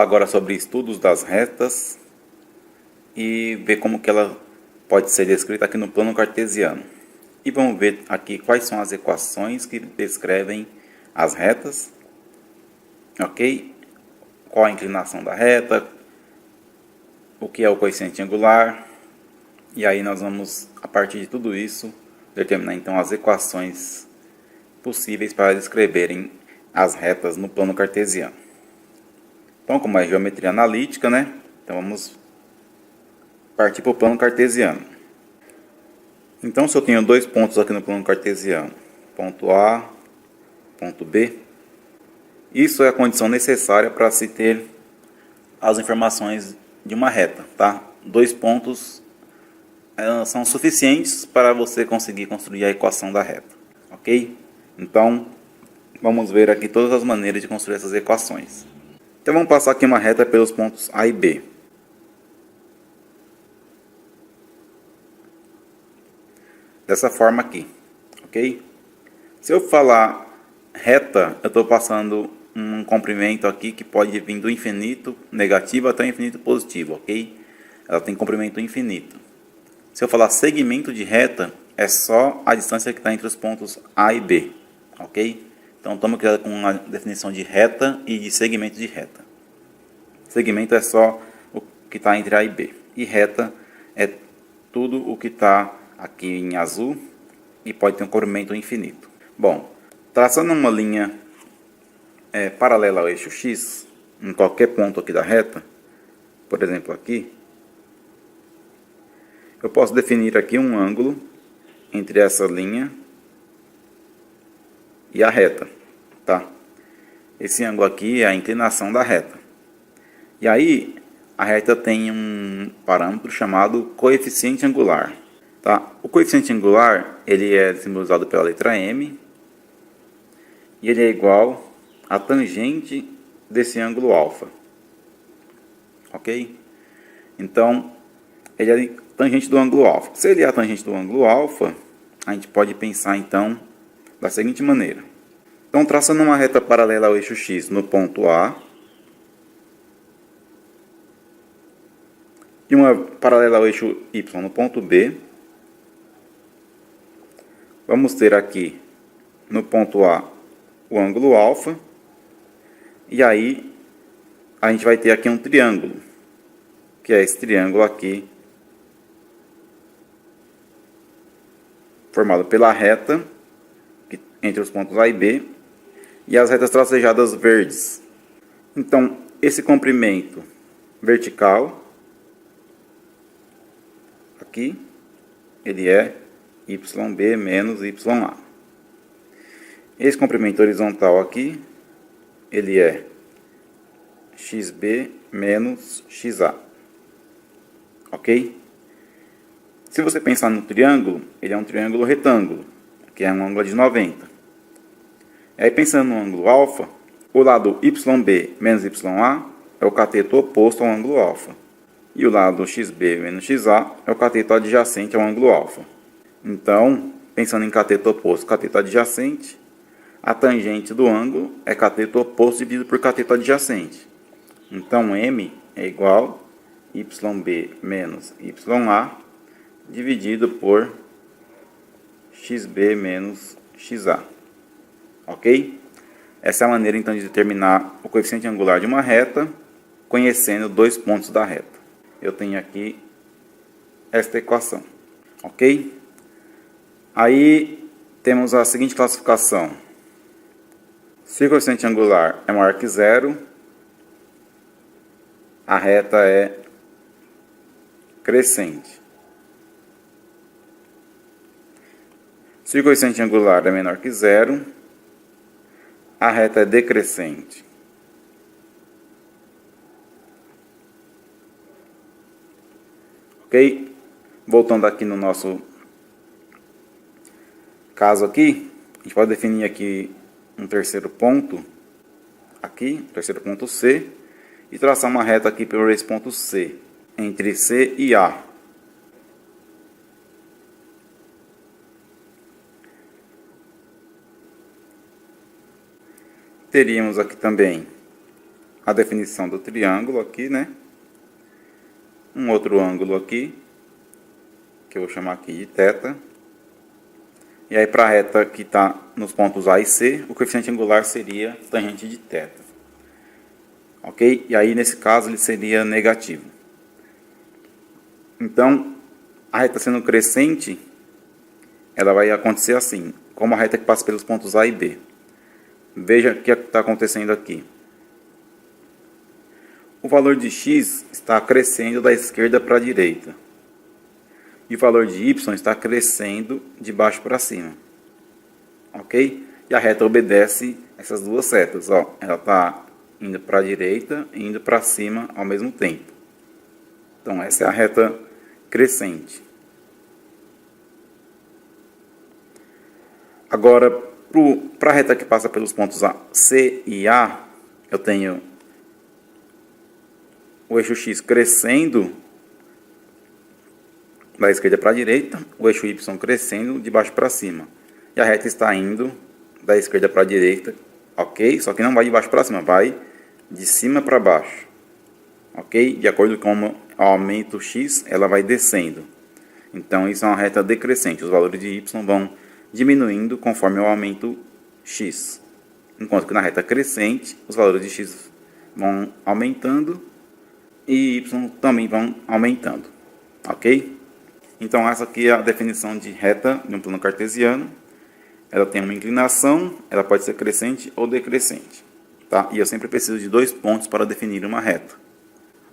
agora sobre estudos das retas e ver como que ela pode ser descrita aqui no plano cartesiano. E vamos ver aqui quais são as equações que descrevem as retas, ok? Qual a inclinação da reta, o que é o coeficiente angular, e aí nós vamos, a partir de tudo isso, determinar então as equações possíveis para descreverem as retas no plano cartesiano. Então, como é geometria analítica, né? Então vamos partir para o plano cartesiano. Então, se eu tenho dois pontos aqui no plano cartesiano, ponto A, ponto B, isso é a condição necessária para se ter as informações de uma reta, tá? Dois pontos são suficientes para você conseguir construir a equação da reta, ok? Então, vamos ver aqui todas as maneiras de construir essas equações. Então, vamos passar aqui uma reta pelos pontos A e B. Dessa forma aqui, ok? Se eu falar reta, eu estou passando um comprimento aqui que pode vir do infinito negativo até o infinito positivo, ok? Ela tem comprimento infinito. Se eu falar segmento de reta, é só a distância que está entre os pontos A e B, ok? Então, estamos aqui com uma definição de reta e de segmento de reta. Segmento é só o que está entre A e B. E reta é tudo o que está aqui em azul e pode ter um comprimento infinito. Bom, traçando uma linha paralela ao eixo X, em qualquer ponto aqui da reta, por exemplo aqui, eu posso definir aqui um ângulo entre essa linha e a reta, tá? Esse ângulo aqui é a inclinação da reta. E aí, a reta tem um parâmetro chamado coeficiente angular, tá? O coeficiente angular, ele é simbolizado pela letra M, e ele é igual a tangente desse ângulo alfa, ok? Então, ele é tangente do ângulo alfa. Se ele é a tangente do ângulo alfa, a gente pode pensar então da seguinte maneira. Então, traçando uma reta paralela ao eixo X no ponto A e uma paralela ao eixo Y no ponto B, vamos ter aqui no ponto A o ângulo alfa, e aí a gente vai ter aqui um triângulo, que é esse triângulo aqui, formado pela reta entre os pontos A e B e as retas tracejadas verdes. Então, esse comprimento vertical aqui, ele é YB menos YA. Esse comprimento horizontal aqui, ele é XB menos XA. Ok? Se você pensar no triângulo, ele é um triângulo retângulo, que é um ângulo de 90. E aí, pensando no ângulo alfa, o lado YB menos YA é o cateto oposto ao ângulo alfa. E o lado XB menos XA é o cateto adjacente ao ângulo alfa. Então, pensando em cateto oposto, cateto adjacente, a tangente do ângulo é cateto oposto dividido por cateto adjacente. Então, M é igual a YB menos YA dividido por XB menos XA. Ok? Essa é a maneira, então, de determinar o coeficiente angular de uma reta, conhecendo dois pontos da reta. Eu tenho aqui esta equação. Ok? Aí, temos a seguinte classificação. Se o coeficiente angular é maior que zero, a reta é crescente. Se o coeficiente angular é menor que zero, a reta é decrescente. Ok? Voltando aqui no nosso caso aqui, a gente pode definir aqui um terceiro ponto, aqui, terceiro ponto C, e traçar uma reta aqui por esse ponto C, entre C e A. Teríamos aqui também a definição do triângulo aqui, né? Um outro ângulo aqui, que eu vou chamar aqui de θ. E aí, para a reta que está nos pontos A e C, o coeficiente angular seria tangente de θ. Ok? E aí, nesse caso, ele seria negativo. Então, a reta sendo crescente, ela vai acontecer assim, como a reta que passa pelos pontos A e B. Veja o que está acontecendo aqui. O valor de x está crescendo da esquerda para a direita. E o valor de y está crescendo de baixo para cima. Ok? E a reta obedece essas duas setas. Ó. Ela está indo para a direita e indo para cima ao mesmo tempo. Então, essa é a reta crescente. Agora, para a reta que passa pelos pontos C e A, eu tenho o eixo x crescendo da esquerda para a direita, o eixo y crescendo de baixo para cima. E a reta está indo da esquerda para a direita, ok? Só que não vai de baixo para cima, vai de cima para baixo, ok? De acordo com o aumento x, ela vai descendo. Então, isso é uma reta decrescente. Os valores de y vão diminuindo conforme o aumento x. Enquanto que na reta crescente, os valores de x vão aumentando e y também vão aumentando, ok? Então, essa aqui é a definição de reta de um plano cartesiano. Ela tem uma inclinação, ela pode ser crescente ou decrescente, tá? E eu sempre preciso de 2 pontos para definir uma reta.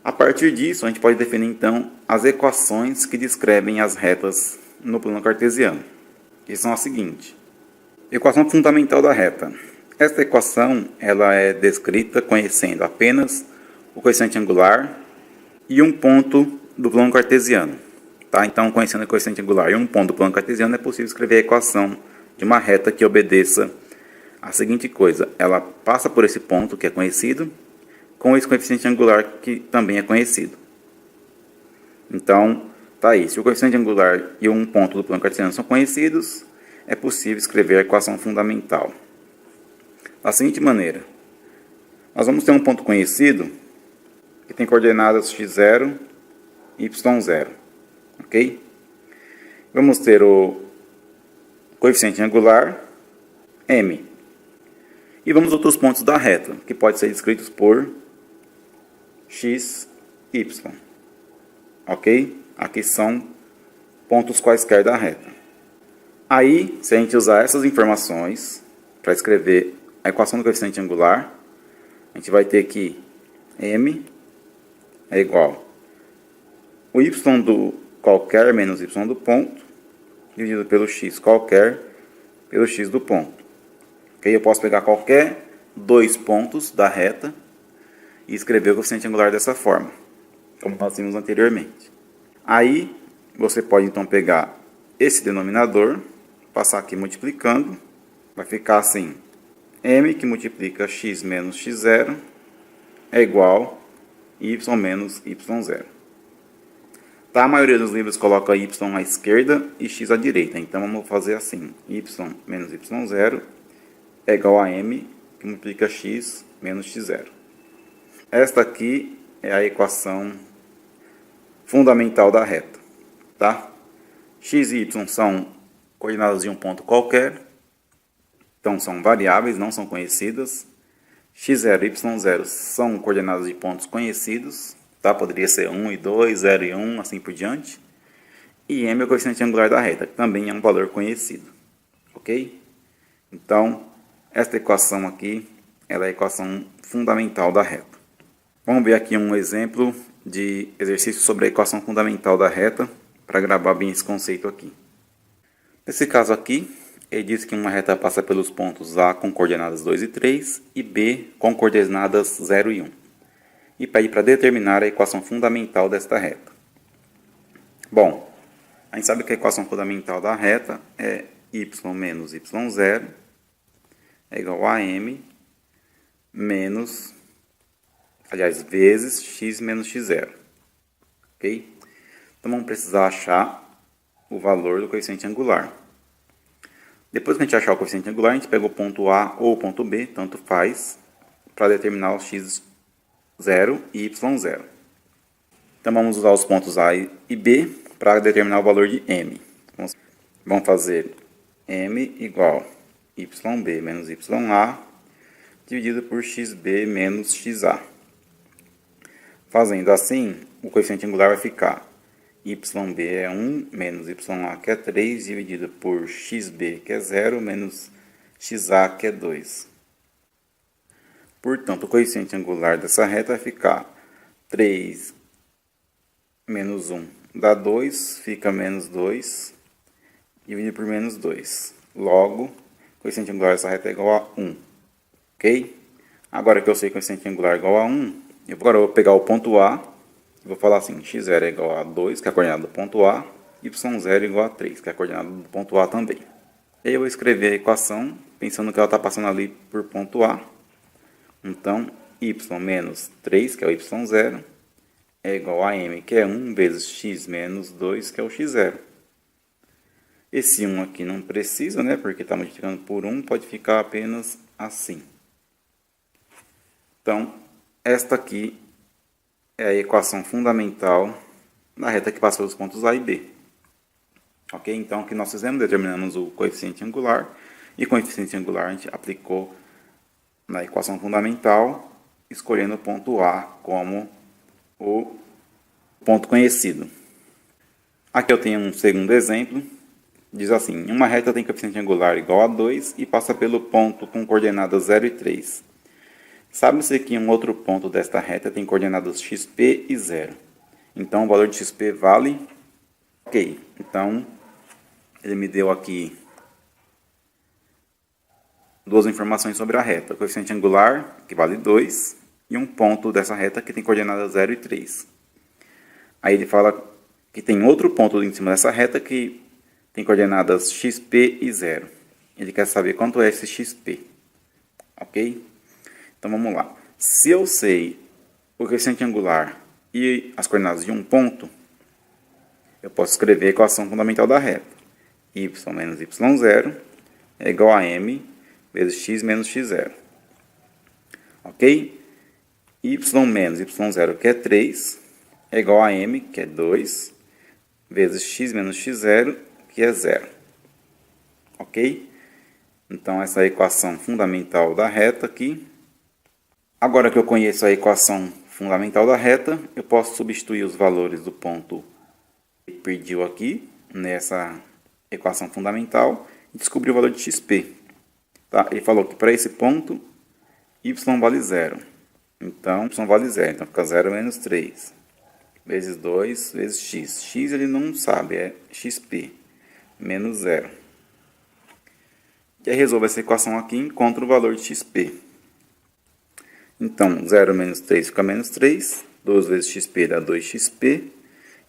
A partir disso, a gente pode definir, então, as equações que descrevem as retas no plano cartesiano, que são as seguintes. Equação fundamental da reta. Esta equação ela é descrita conhecendo apenas o coeficiente angular e um ponto do plano cartesiano. Tá? Então, conhecendo o coeficiente angular e um ponto do plano cartesiano, é possível escrever a equação de uma reta que obedeça a seguinte coisa. Ela passa por esse ponto que é conhecido, com esse coeficiente angular que também é conhecido. Então, tá aí. Se o coeficiente angular e um ponto do plano cartesiano são conhecidos, é possível escrever a equação fundamental da seguinte maneira. Nós vamos ter um ponto conhecido que tem coordenadas x0 e y0. Ok? Vamos ter o coeficiente angular m. E vamos outros pontos da reta, que podem ser descritos por x, y. Ok? Aqui são pontos quaisquer da reta. Aí, se a gente usar essas informações para escrever a equação do coeficiente angular, a gente vai ter que m é igual o y do qualquer menos y do ponto, dividido pelo x qualquer, pelo x do ponto. Okay? Eu posso pegar qualquer 2 pontos da reta e escrever o coeficiente angular dessa forma, como nós vimos anteriormente. Aí, você pode então pegar esse denominador, passar aqui multiplicando, vai ficar assim, m que multiplica x menos x0 é igual a y menos y0. Tá? A maioria dos livros coloca y à esquerda e x à direita. Então, vamos fazer assim. Y menos y0 é igual a m, que multiplica x menos x0. Esta aqui é a equação fundamental da reta. Tá? X e y são coordenadas de um ponto qualquer. Então, são variáveis, não são conhecidas. x0 e y0 são coordenadas de pontos conhecidos. Tá? Poderia ser 1 e 2, 0 e 1, assim por diante. E m é o coeficiente angular da reta, que também é um valor conhecido. Ok? Então, esta equação aqui ela é a equação fundamental da reta. Vamos ver aqui um exemplo de exercício sobre a equação fundamental da reta, para gravar bem esse conceito aqui. Nesse caso aqui, ele diz que uma reta passa pelos pontos A com coordenadas 2 e 3 e B com coordenadas 0 e 1. E pede para determinar a equação fundamental desta reta. Bom, a gente sabe que a equação fundamental da reta é y menos y0 é igual a m menos, vezes x menos x0. Ok? Então, vamos precisar achar o valor do coeficiente angular. Depois que a gente achar o coeficiente angular, a gente pega o ponto A ou o ponto B, tanto faz, para determinar os x 0 e y0. Então vamos usar os pontos A e B para determinar o valor de m. Vamos fazer m igual yb menos ya dividido por xb menos xa. Fazendo assim, o coeficiente angular vai ficar yb é 1 menos ya, que é 3, dividido por xb, que é 0, menos xa, que é 2. Portanto, o coeficiente angular dessa reta vai ficar 3 menos 1 dá 2, fica menos 2, dividido por menos 2. Logo, o coeficiente angular dessa reta é igual a 1. Ok? Agora que eu sei que o coeficiente angular é igual a 1, agora eu vou pegar o ponto A e vou falar assim, x0 é igual a 2, que é a coordenada do ponto A, e y0 é igual a 3, que é a coordenada do ponto A também. E aí eu vou escrever a equação, pensando que ela está passando ali por ponto A. Então, y menos 3, que é o y0, é igual a m, que é 1, vezes x menos 2, que é o x0. Esse 1 aqui não precisa, né? Porque está multiplicando por 1, pode ficar apenas assim. Então, esta aqui é a equação fundamental da reta que passa pelos pontos A e B. Ok? Então, o que nós fizemos? Determinamos o coeficiente angular. E o coeficiente angular a gente aplicou na equação fundamental, escolhendo o ponto A como o ponto conhecido. Aqui eu tenho um segundo exemplo. Diz assim, uma reta tem coeficiente angular igual a 2 e passa pelo ponto com coordenadas 0 e 3. Sabe-se que um outro ponto desta reta tem coordenadas xp e 0. Então, o valor de xp vale... Ok, então, ele me deu aqui duas informações sobre a reta. O coeficiente angular, que vale 2, e um ponto dessa reta que tem coordenadas 0 e 3. Aí ele fala que tem outro ponto em cima dessa reta que tem coordenadas xp e 0. Ele quer saber quanto é esse xp. Ok? Então vamos lá. Se eu sei o coeficiente angular e as coordenadas de um ponto, eu posso escrever a equação fundamental da reta. Y menos y0 é igual a m vezes x menos x0. Ok? Y menos y0, que é 3, é igual a m, que é 2, vezes x menos x0, que é 0. Ok? Então, essa é a equação fundamental da reta aqui. Agora que eu conheço a equação fundamental da reta, eu posso substituir os valores do ponto que pediu aqui, nessa equação fundamental, e descobrir o valor de xp. Tá? Ele falou que para esse ponto, y vale 0. Então, y vale 0. Então, fica 0 menos 3. Vezes 2, vezes x. X ele não sabe, é xp. Menos 0. E aí resolvo essa equação aqui e encontro o valor de xp. Então, 0 menos 3 fica menos 3. 2 vezes xp dá 2xp.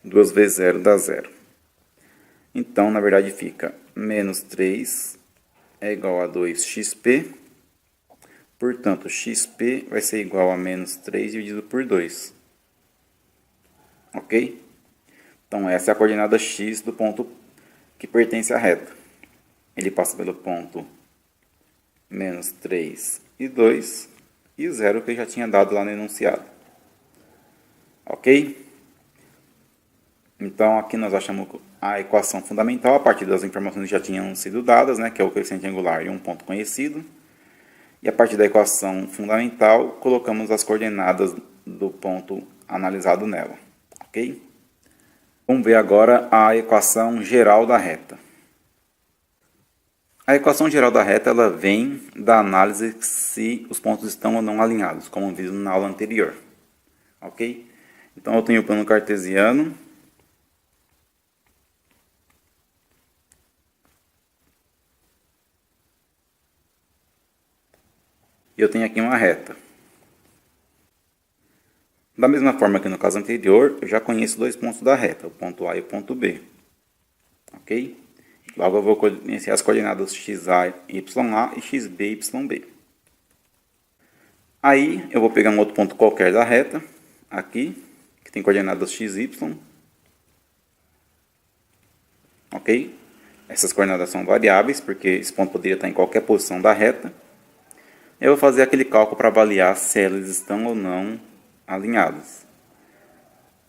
2 vezes 0 dá 0. Então, na verdade, fica menos 3 é igual a 2xp. Portanto, xp vai ser igual a menos 3 dividido por 2. Ok? Então, essa é a coordenada x do ponto que pertence à reta. Ele passa pelo ponto menos 3 e 2 e 0 que eu já tinha dado lá no enunciado. Ok? Então, aqui nós achamos a equação fundamental a partir das informações que já tinham sido dadas, né, que é o coeficiente angular e um ponto conhecido. E a partir da equação fundamental, colocamos as coordenadas do ponto analisado nela. Ok? Vamos ver agora a equação geral da reta. A equação geral da reta ela vem da análise se os pontos estão ou não alinhados, como vimos na aula anterior. Ok? Então, eu tenho o plano cartesiano. E eu tenho aqui uma reta. Da mesma forma que no caso anterior, eu já conheço dois pontos da reta, o ponto A e o ponto B. Ok? Logo eu vou conhecer as coordenadas xa, ya e xb, yb. Aí eu vou pegar um outro ponto qualquer da reta, aqui, que tem coordenadas xy. Ok? Essas coordenadas são variáveis, porque esse ponto poderia estar em qualquer posição da reta. Eu vou fazer aquele cálculo para avaliar se elas estão ou não alinhados.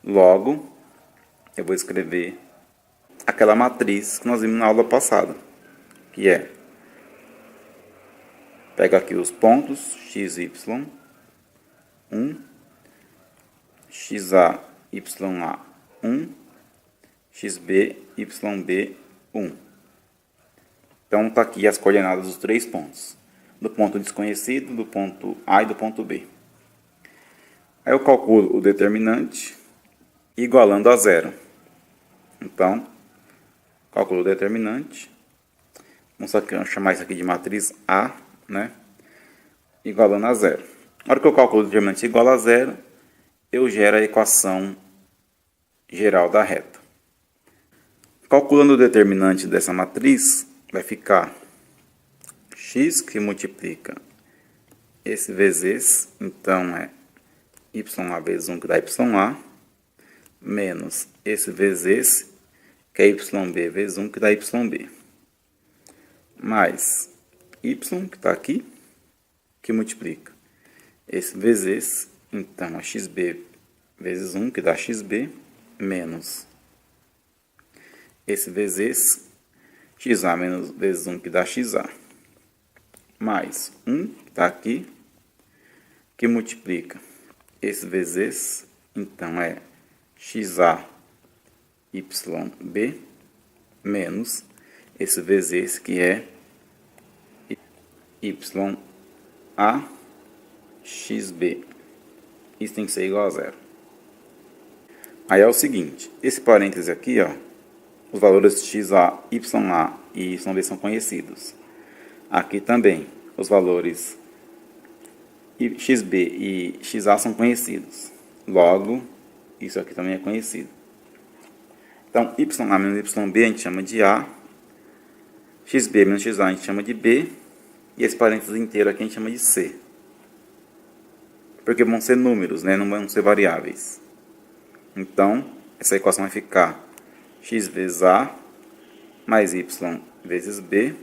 Logo, eu vou escrever aquela matriz que nós vimos na aula passada, que é, pega aqui os pontos x, y, 1, xa, ya, 1, xb, yb, 1. Então, está aqui as coordenadas dos 3 pontos, do ponto desconhecido, do ponto A e do ponto B. Aí eu calculo o determinante igualando a zero. Então, calculo o determinante. Vamos chamar isso aqui de matriz A, né? Igualando a zero. Na hora que eu calculo o determinante igual a zero, eu gero a equação geral da reta. Calculando o determinante dessa matriz, vai ficar x que multiplica esse vezes esse, então é ya vezes 1 que dá ya, menos esse vezes esse, que é yb vezes 1 que dá yb, mais y que está aqui, que multiplica esse vezes esse, então é xb vezes 1 que dá xb, menos esse vezes esse, xa menos vezes 1 que dá xa, mais 1 que está aqui, que multiplica esse vezes esse, então é xa yb, menos esse vezes esse, que é ya xb. Isso tem que ser igual a zero. Aí é o seguinte, esse parêntese aqui, ó, os valores xa, ya e yb são conhecidos. Aqui também, os valores xb e xa são conhecidos. Logo, isso aqui também é conhecido. Então, ya menos yb a gente chama de A, xb menos xa a gente chama de B, e esse parênteses inteiro aqui a gente chama de C. Porque vão ser números, né? Não vão ser variáveis. Então, essa equação vai ficar x vezes A mais y vezes B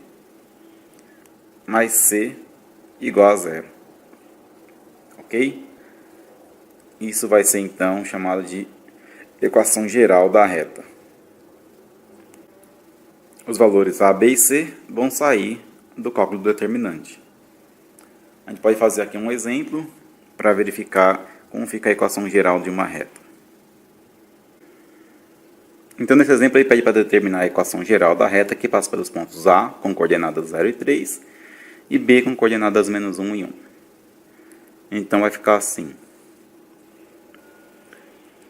mais C igual a zero. Ok? Isso vai ser, então, chamado de equação geral da reta. Os valores A, B e C vão sair do cálculo do determinante. A gente pode fazer aqui um exemplo para verificar como fica a equação geral de uma reta. Então, nesse exemplo, ele pede para determinar a equação geral da reta que passa pelos pontos A com coordenadas 0 e 3 e B com coordenadas menos 1 e 1. Então, vai ficar assim.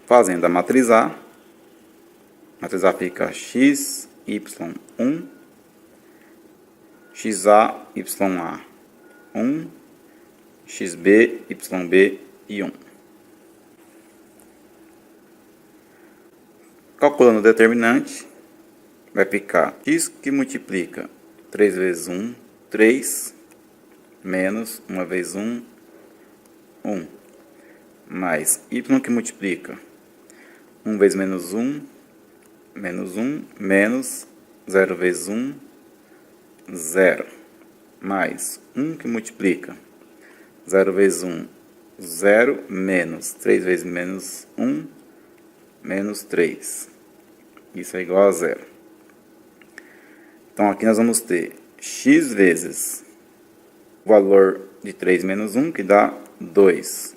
Fazendo a matriz A fica x, y1, xa, ya 1, xb, yb e 1. Calculando o determinante, vai ficar x que multiplica 3 vezes 1, 3, menos 1 vezes 1, 1, mais y que multiplica 1 vezes menos 1, menos 0 vezes 1, 0, mais 1 que multiplica 0 vezes 1, 0, menos 3 vezes menos 1, menos 3. Isso é igual a zero. Então, aqui nós vamos ter x vezes o valor de 3 menos 1, que dá 2,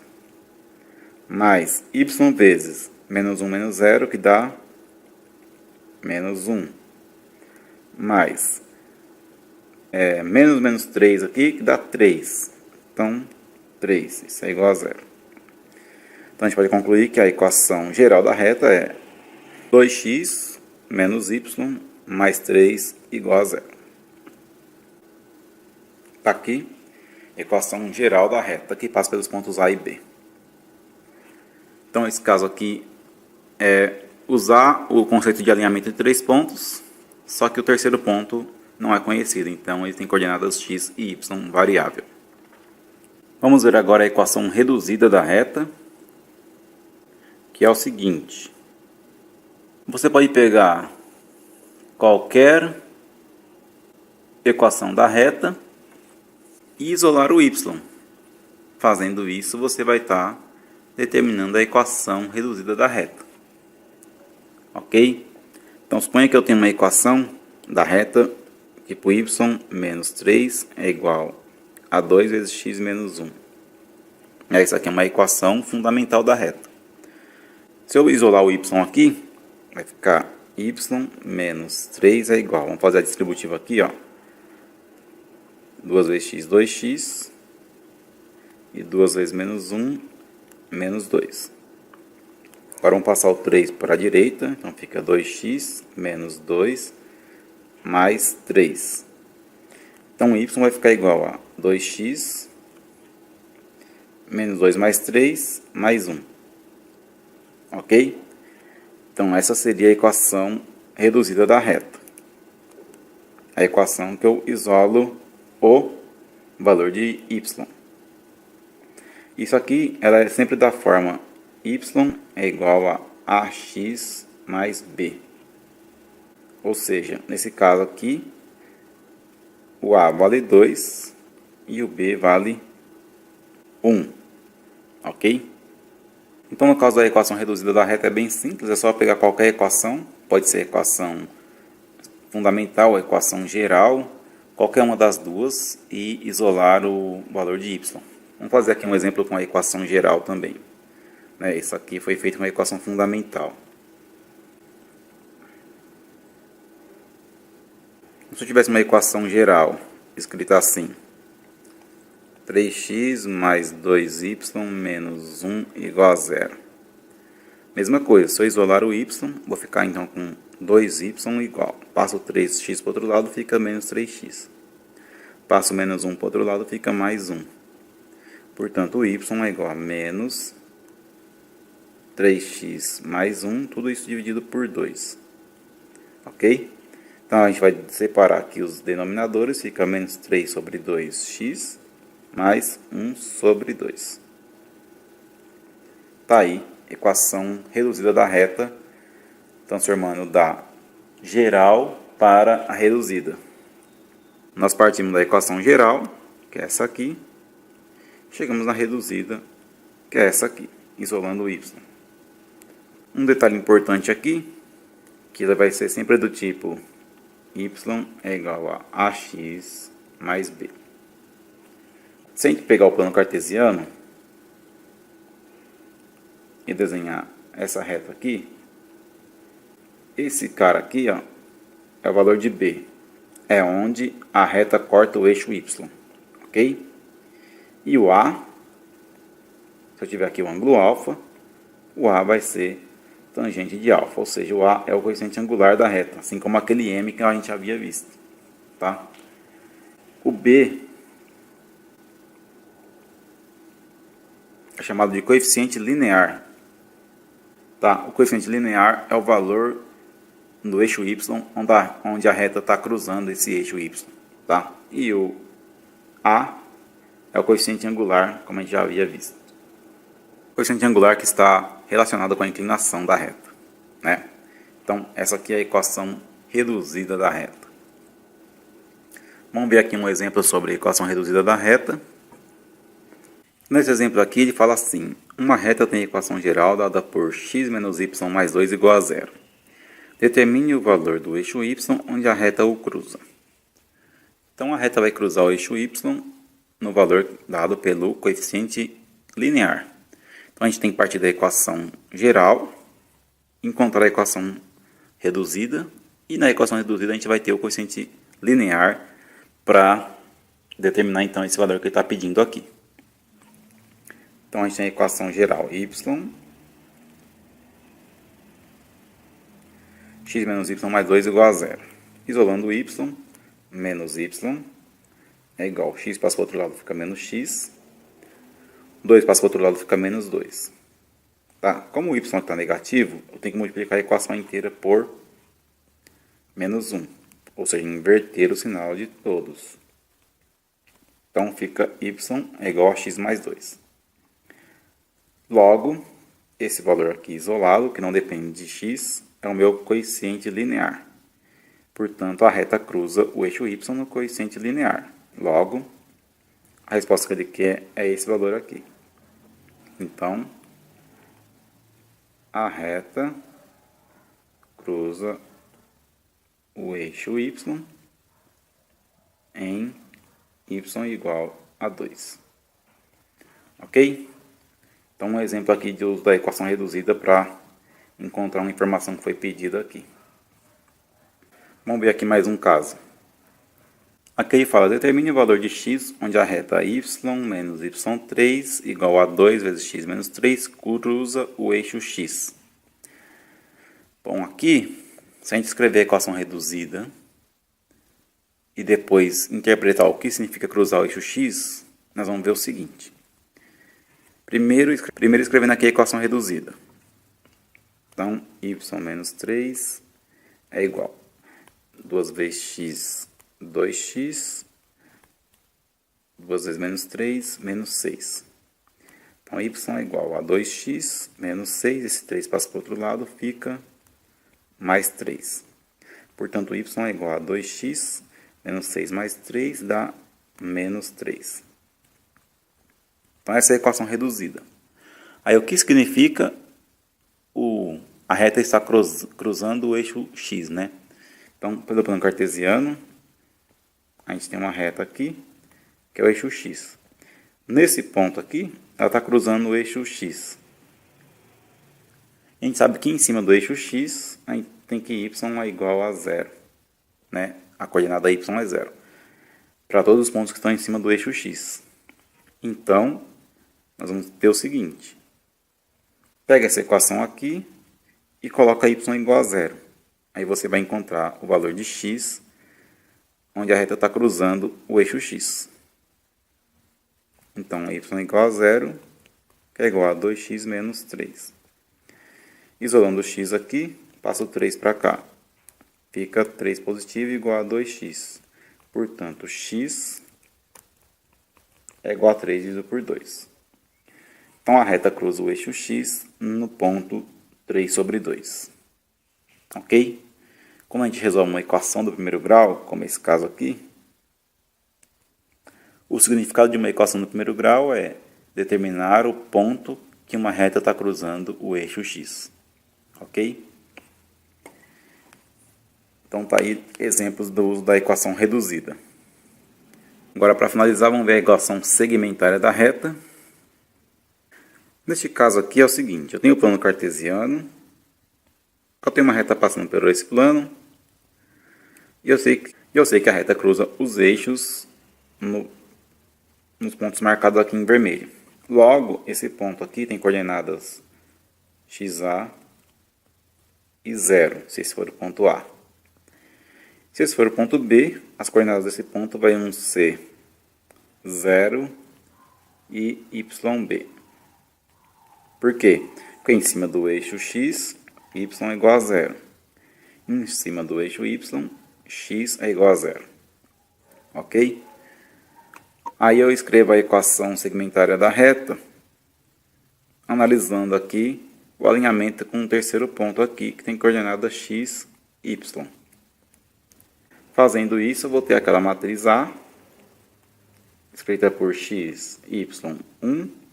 mais y vezes menos 1 menos 0, que dá menos 1, mais menos 3 aqui, que dá 3. Então, 3, isso é igual a zero. Então, a gente pode concluir que a equação geral da reta é 2x menos y mais 3 igual a zero. Está aqui a equação geral da reta que passa pelos pontos A e B. Então, esse caso aqui é usar o conceito de alinhamento de 3 pontos, só que o terceiro ponto não é conhecido, então ele tem coordenadas x e y variável. Vamos ver agora a equação reduzida da reta, que é o seguinte. Você pode pegar qualquer equação da reta e isolar o y. Fazendo isso, você vai estar determinando a equação reduzida da reta. Ok? Então, suponha que eu tenho uma equação da reta tipo y menos 3 é igual a 2 vezes x menos 1. Essa aqui é uma equação fundamental da reta. Se eu isolar o y aqui, vai ficar y menos 3 é igual. Vamos fazer a distributiva aqui, ó. 2 vezes x, 2x. E 2 vezes menos 1, menos 2. Agora vamos passar o 3 para a direita. Então fica 2x menos 2 mais 3. Então y vai ficar igual a 2x menos 2 mais 3 mais 1. Ok? Então essa seria a equação reduzida da reta. A equação que eu isolo o valor de y. Isso aqui ela é sempre da forma y é igual a ax mais b. Ou seja, nesse caso aqui, o a vale 2 e o b vale 1. Ok? Então, no caso da equação reduzida da reta é bem simples, é só pegar qualquer equação, pode ser equação fundamental ou equação geral, qualquer uma das duas, e isolar o valor de y. Vamos fazer aqui um exemplo com a equação geral também. Isso aqui foi feito com a equação fundamental. Se eu tivesse uma equação geral escrita assim: 3x mais 2y menos 1 igual a 0. Mesma coisa, se eu isolar o y, vou ficar então com 2y igual. Passo 3x para o outro lado, fica menos 3x. Passo menos 1 para o outro lado, fica mais 1. Portanto, o y é igual a menos 3x mais 1, tudo isso dividido por 2. Ok? Então, a gente vai separar aqui os denominadores, fica menos 3 sobre 2x, mais 1 sobre 2. Tá aí, equação reduzida da reta, transformando da geral para a reduzida. Nós partimos da equação geral, que é essa aqui, chegamos na reduzida, que é essa aqui, isolando o y. Um detalhe importante aqui, que ela vai ser sempre do tipo y é igual a ax mais b. Se a gente pegar o plano cartesiano e desenhar essa reta aqui, esse cara aqui, ó, é o valor de b. É onde a reta corta o eixo y, ok? E o a, se eu tiver aqui o ângulo alfa, o a vai ser tangente de alfa, ou seja, o a é o coeficiente angular da reta, assim como aquele m que a gente havia visto, tá? O b é chamado de coeficiente linear, tá? O coeficiente linear é o valor do eixo y onde a reta está cruzando esse eixo y, tá? E o a é o coeficiente angular, como a gente já havia visto. O coeficiente angular que está relacionado com a inclinação da reta, né? Então, essa aqui é a equação reduzida da reta. Vamos ver aqui um exemplo sobre a equação reduzida da reta. Nesse exemplo aqui, ele fala assim: uma reta tem equação geral dada por x menos y mais 2 igual a 0. Determine o valor do eixo y onde a reta o cruza. Então, a reta vai cruzar o eixo y no valor dado pelo coeficiente linear. Então, a gente tem que partir da equação geral, encontrar a equação reduzida, e na equação reduzida a gente vai ter o coeficiente linear para determinar então esse valor que ele está pedindo aqui. Então, a gente tem a equação geral y, x menos y mais 2 igual a 0. Isolando o y, menos y é igual a x passa para o outro lado, fica menos x. 2 passa para o outro lado, fica menos 2. Tá? Como o y está negativo, eu tenho que multiplicar a equação inteira por menos 1. Ou seja, inverter o sinal de todos. Então, fica y é igual a x mais 2. Logo, esse valor aqui isolado, que não depende de x, é o meu coeficiente linear. Portanto, a reta cruza o eixo y no coeficiente linear. Logo, a resposta que ele quer é esse valor aqui. Então, a reta cruza o eixo y em y igual a 2. Ok? Então, um exemplo aqui de uso da equação reduzida para encontrar uma informação que foi pedida aqui. Vamos ver aqui mais um caso. Aqui ele fala, determine o valor de x, onde a reta y menos y3 igual a 2 vezes x menos 3 cruza o eixo x. Bom, aqui, se a gente escrever a equação reduzida e depois interpretar o que significa cruzar o eixo x, nós vamos ver o seguinte. Primeiro escrevendo aqui a equação reduzida. Então, y menos 3 é igual a 2 vezes x, 2x, 2 vezes menos 3, menos 6. Então, y é igual a 2x menos 6, esse 3 passa para o outro lado, fica mais 3. Portanto, y é igual a 2x menos 6 mais 3 dá menos 3. Então, essa é a equação reduzida. Aí, o que significa a reta está cruzando o eixo x, né? Então, pelo plano cartesiano, a gente tem uma reta aqui, que é o eixo x. Nesse ponto aqui, ela está cruzando o eixo x. A gente sabe que em cima do eixo x, a gente tem que y é igual a 0. Né? A coordenada y é 0. Para todos os pontos que estão em cima do eixo x. Então, nós vamos ter o seguinte. Pega essa equação aqui e coloca y igual a 0. Aí você vai encontrar o valor de x, onde a reta está cruzando o eixo x. Então, y igual a 0, que é igual a 2x menos 3. Isolando o x aqui, passa o 3 para cá. Fica 3 positivo igual a 2x. Portanto, x é igual a 3 dividido por 2. Então, a reta cruza o eixo x no ponto 3 sobre 2. Ok? Como a gente resolve uma equação do primeiro grau, como esse caso aqui, o significado de uma equação do primeiro grau é determinar o ponto que uma reta está cruzando o eixo x. Ok? Então, tá aí exemplos do uso da equação reduzida. Agora, para finalizar, vamos ver a equação segmentária da reta. Neste caso aqui é o seguinte, eu tenho o plano cartesiano, eu tenho uma reta passando por esse plano, e eu sei que a reta cruza os eixos nos pontos marcados aqui em vermelho. Logo, esse ponto aqui tem coordenadas xa e 0, se esse for o ponto A. Se esse for o ponto B, as coordenadas desse ponto vão ser 0 e yb. Por quê? Porque em cima do eixo x, y é igual a 0. Em cima do eixo y, x é igual a 0. Ok? Aí eu escrevo a equação segmentária da reta, analisando aqui o alinhamento com o terceiro ponto aqui, que tem coordenada x, y. Fazendo isso, eu vou ter aquela matriz A, escrita por x, y, 1,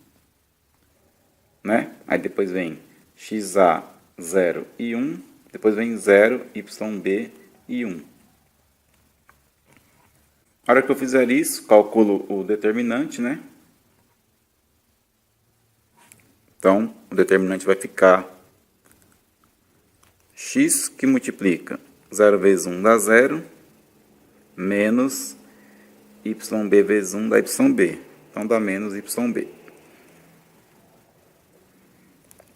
né? Aí depois vem xa, 0 e 1, depois vem 0, yb e 1. Na hora que eu fizer isso, calculo o determinante, né? Então, o determinante vai ficar x que multiplica 0 vezes 1 dá 0, menos yb vezes 1 dá yb. Então, dá menos yb.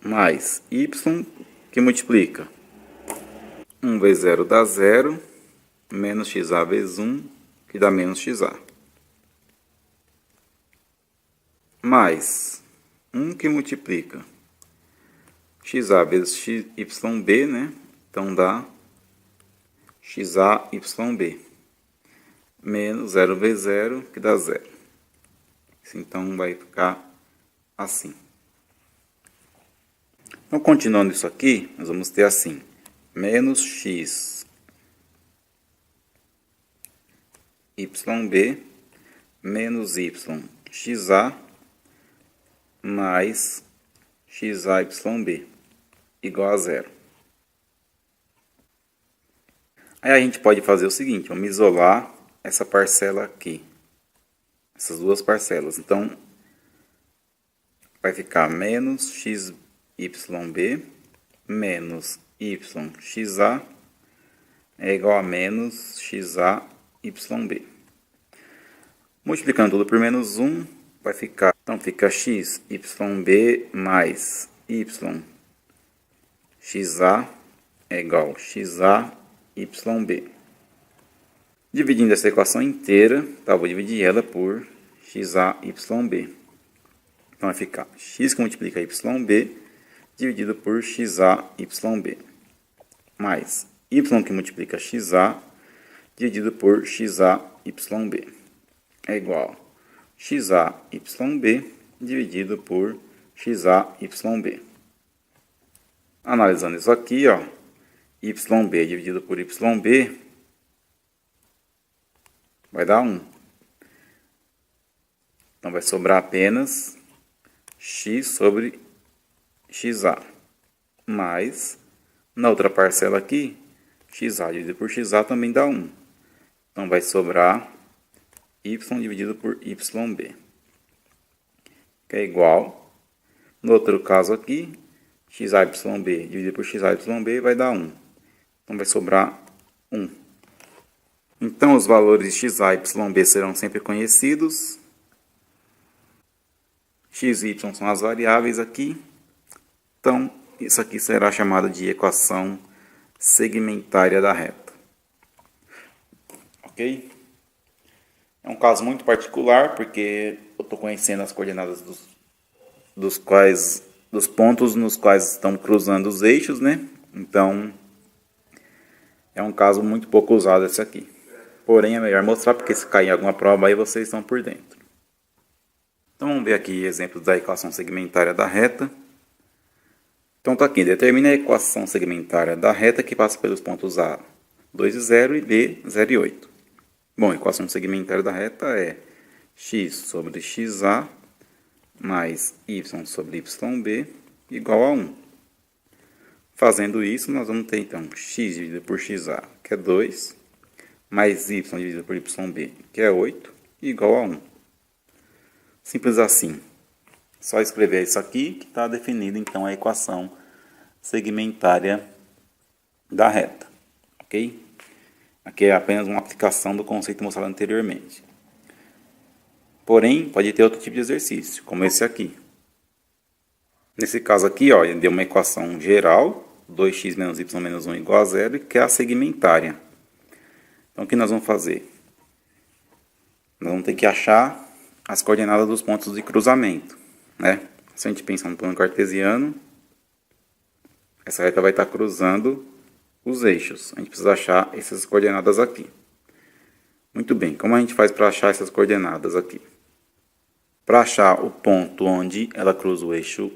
Mais y que multiplica 1 vezes 0 dá 0, menos xa vezes 1, que dá menos xa. Mais 1 que multiplica xa vezes yb, né? Então, dá xa yb. Menos 0 vezes 0, que dá 0. Então, vai ficar assim. Então, continuando isso aqui, nós vamos ter assim, menos x yb menos y xa mais xa yb igual a zero. Aí a gente pode fazer o seguinte, vamos isolar essa parcela aqui, essas duas parcelas. Então, vai ficar menos xyb menos yxa é igual a menos xayb. Multiplicando tudo por menos 1, vai ficar, então fica xyb mais yxa é igual a xayb. Dividindo essa equação inteira, tá? Vou dividir ela por xayb. Então vai ficar x que multiplica yb dividido por xayb. Mais y que multiplica xa dividido por xayb. É igual a xayb dividido por xayb. Analisando isso aqui, ó, yb dividido por yb vai dar 1. Então vai sobrar apenas x sobre xa. Mais, na outra parcela aqui, xa dividido por xa também dá 1. Então vai sobrar y dividido por yb, que é igual, no outro caso aqui, xyb dividido por xyb vai dar 1. Então vai sobrar 1. Então os valores de xyb serão sempre conhecidos. X e y são as variáveis aqui. Então, isso aqui será chamado de equação segmentária da reta. Ok? É um caso muito particular, porque eu estou conhecendo as coordenadas dos pontos nos quais estão cruzando os eixos, né? Então, é um caso muito pouco usado esse aqui. Porém, é melhor mostrar, porque se cair em alguma prova aí vocês estão por dentro. Então, vamos ver aqui exemplos da equação segmentária da reta. Então, está aqui, determina a equação segmentária da reta que passa pelos pontos A, 2 e 0 e B, 0 e 8. Bom, a equação segmentária da reta é x sobre xa mais y sobre yb igual a 1. Fazendo isso, nós vamos ter, então, x dividido por xa, que é 2, mais y dividido por yb, que é 8, igual a 1. Simples assim. Só escrever isso aqui que está definido então a equação segmentária da reta. Ok? Aqui é apenas uma aplicação do conceito mostrado anteriormente. Porém, pode ter outro tipo de exercício, como esse aqui. Nesse caso aqui, ó, ele deu uma equação geral, 2x menos y menos 1 igual a 0, que é a segmentária. Então, o que nós vamos fazer? Nós vamos ter que achar as coordenadas dos pontos de cruzamento, né? Se a gente pensar no plano cartesiano, essa reta vai estar cruzando os eixos. A gente precisa achar essas coordenadas aqui. Muito bem, como a gente faz para achar essas coordenadas aqui? Para achar o ponto onde ela cruza o eixo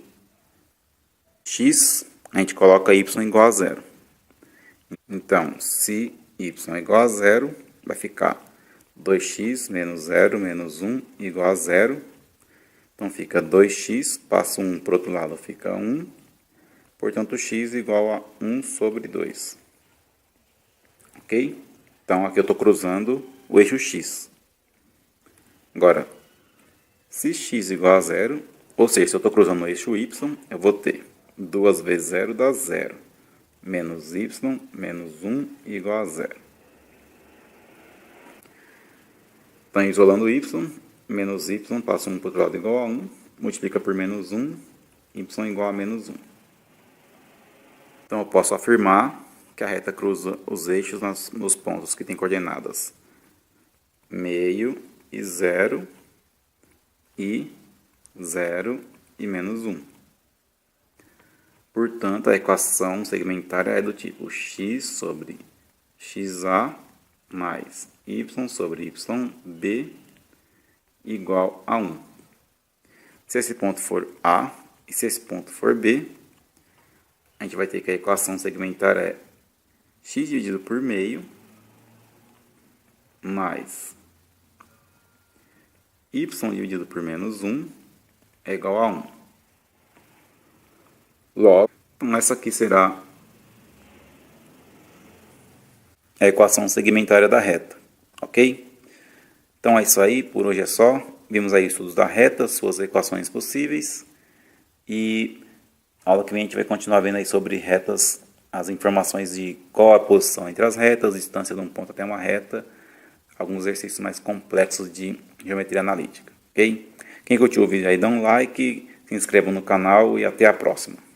x, a gente coloca y igual a 0. Então, se y é igual a 0, vai ficar 2x menos 0 menos 1 igual a 0. Então, fica 2x, passa 1 para o outro lado, fica 1. Portanto, x igual a 1 sobre 2. Ok? Então, aqui eu estou cruzando o eixo x. Agora, se x igual a 0, ou seja, se eu estou cruzando o eixo y, eu vou ter 2 vezes 0 dá 0. Menos y menos 1 igual a 0. Então, isolando y, menos y passa 1 para o outro lado igual a 1, multiplica por menos 1, y igual a menos 1. Então, eu posso afirmar que a reta cruza os eixos nos pontos que têm coordenadas meio e 0 e 0 e menos 1. Portanto, a equação segmentária é do tipo x sobre xa mais y sobre yb igual a 1. Se esse ponto for A e se esse ponto for B, a gente vai ter que a equação segmentária é x dividido por meio mais y dividido por menos 1 é igual a 1. Logo, Então essa aqui será a equação segmentária da reta, ok? Então é isso aí, por hoje é só. Vimos aí estudos da reta, suas equações possíveis. E aula que vem a gente vai continuar vendo aí sobre retas, as informações de qual a posição entre as retas, distância de um ponto até uma reta, alguns exercícios mais complexos de geometria analítica, ok? Quem curtiu o vídeo aí, dá um like, se inscreva no canal e até a próxima.